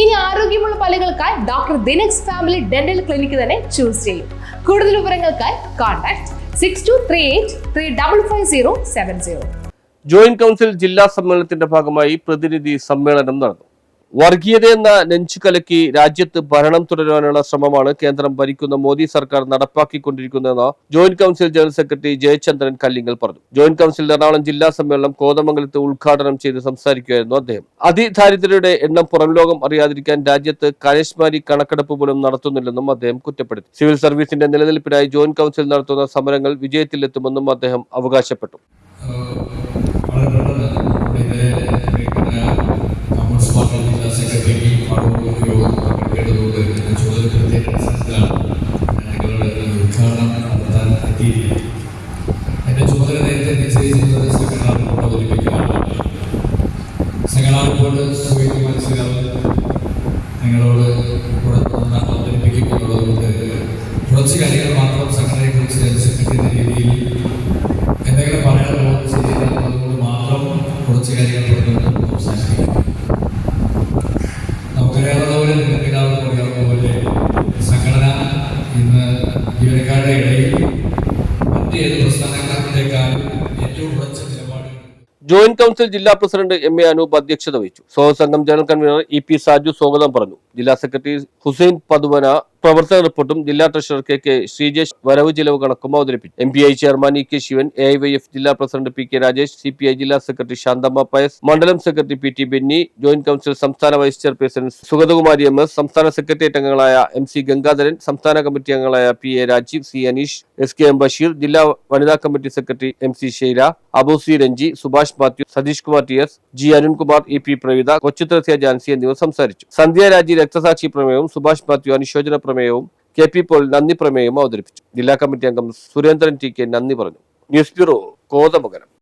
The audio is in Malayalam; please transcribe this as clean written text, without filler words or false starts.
ഇനി ആരോഗ്യമുള്ള പല്ലുകൾക്കായി ഡോക്ടർ ദിനക്സ് ഫാമിലി ഡെന്റൽ ക്ലിനിക്ക് തന്നെ ചൂസ് ചെയ്യും. കൂടുതൽ വിവരങ്ങൾക്കായി കോൺടാക്ട് 6238355070. ജോയിന്റ് കൗൺസിൽ ജില്ലാ സമ്മേളനത്തിന്റെ ഭാഗമായി പ്രതിനിധി സമ്മേളനം നടന്നു. വർഗീയതയെന്ന നെഞ്ചുകലക്കി രാജ്യത്ത് ഭരണം തുടരാനുള്ള ശ്രമമാണ് കേന്ദ്രം ഭരിക്കുന്ന മോദി സർക്കാർ നടപ്പാക്കിക്കൊണ്ടിരിക്കുന്നതെന്ന് joint council general secretary Jayachandran Kallingal പറഞ്ഞു. ജോയിന്റ് കൗൺസിൽ എറണാകുളം ജില്ലാ സമ്മേളനം കോതമംഗലത്ത് ഉദ്ഘാടനം ചെയ്ത് സംസാരിക്കുകയായിരുന്നു അദ്ദേഹം. അതിദാരിദ്ര്യരുടെ എണ്ണം പുറംലോകം അറിയാതിരിക്കാൻ രാജ്യത്ത് കനേഷ്മാരി കണക്കെടുപ്പ് പോലും നടത്തുന്നില്ലെന്നും അദ്ദേഹം കുറ്റപ്പെടുത്തി. സിവിൽ സർവീസിന്റെ നിലനിൽപ്പിനായി ജോയിന്റ് കൗൺസിൽ നടത്തുന്ന സമരങ്ങൾ വിജയത്തിലെത്തുമെന്നും അദ്ദേഹം അവകാശപ്പെട്ടു. എന്റെ ചുമതല നേരത്തെ നിശ്ചയിച്ചിരുന്നത് സെക്രട്ടറി റിപ്പോർട്ട് അവതരിപ്പിക്കലാണ്. സെക്രട്ടറി റിപ്പോർട്ട് മനസ്സിലാവും നിങ്ങളോട് അവതരിപ്പിക്കുന്നുള്ളതുകൊണ്ട് കുറച്ച് കാര്യങ്ങൾ മാത്രം സെക്രട്ടറിയെ കുറിച്ച് സെക്രട്ടറി രീതിയിൽ എന്തെങ്കിലും പറയാൻ പോകുന്നത് ശരിയെന്നുള്ളതുകൊണ്ട് മാത്രം കുറച്ച് കാര്യങ്ങൾ പറഞ്ഞുകൊണ്ട് അവസാനിപ്പിക്കും. നമുക്കറിയാവുന്നതുപോലെ നിങ്ങൾക്കെല്ലാവർക്കും അറിയാവുന്ന പോലെ സംഘടന ഇന്ന് ജീവനക്കാരുടെ ഇടയിൽ മറ്റേത് പ്രസ്ഥാനങ്ങളേക്കാളും ഏറ്റവും ഉറച്ച നിലപാട്. ജോയിന്റ് കൗൺസിൽ ജില്ലാ പ്രസിഡന്റ് എം എ അനൂപ് അധ്യക്ഷത വഹിച്ചു. സംഘം general convener E P Saju സ്വാഗതം പറഞ്ഞു. ജില്ലാ സെക്രട്ടറി ഹുസൈൻ പതുവന പ്രവർത്തക റിപ്പോർട്ടും ജില്ലാ ട്രഷറർ കെ കെ ശ്രീജേഷ് വരവ് ചിലവ് കണക്കും അവതരിപ്പിച്ചു. MPI chairman E K Sivan, AIYF ജില്ലാ പ്രസിഡന്റ് PK രാജേഷ്, CPI ജില്ലാ സെക്രട്ടറി ശാന്തമ്മ പയസ്, മണ്ഡലം secretary PT Benny, joint council സംസ്ഥാന വൈസ് ചെയർപേഴ്സൺ സുഗതകുമാരി MS, സംസ്ഥാന സെക്രട്ടേറിയറ്റ് അംഗങ്ങളായ MC ഗംഗാധരൻ, സംസ്ഥാന കമ്മിറ്റി അംഗങ്ങളായ PA Rajeev, C Aneesh, SKM Basheer, ജില്ലാ വനിതാ committee secretary MC Sheila, Abu C Ranji, Subhash Mathew, Satheesh Kumar TS, G Arunkumar, EP Praveetha, Kochuthresia Jancy എന്നിവർ സംസാരിച്ചു. സന്ധ്യ രാജി രക്തസാക്ഷി പ്രമേയവും സുഭാഷ് മാത്യു അനുശോചന പ്രമേയവും KP പോൾ നന്ദി പ്രമേയവും അവതരിപ്പിച്ചു. ജില്ലാ കമ്മിറ്റി അംഗം സുരേന്ദ്രൻ TK നന്ദി പറഞ്ഞു. News bureau, Kothamangalam.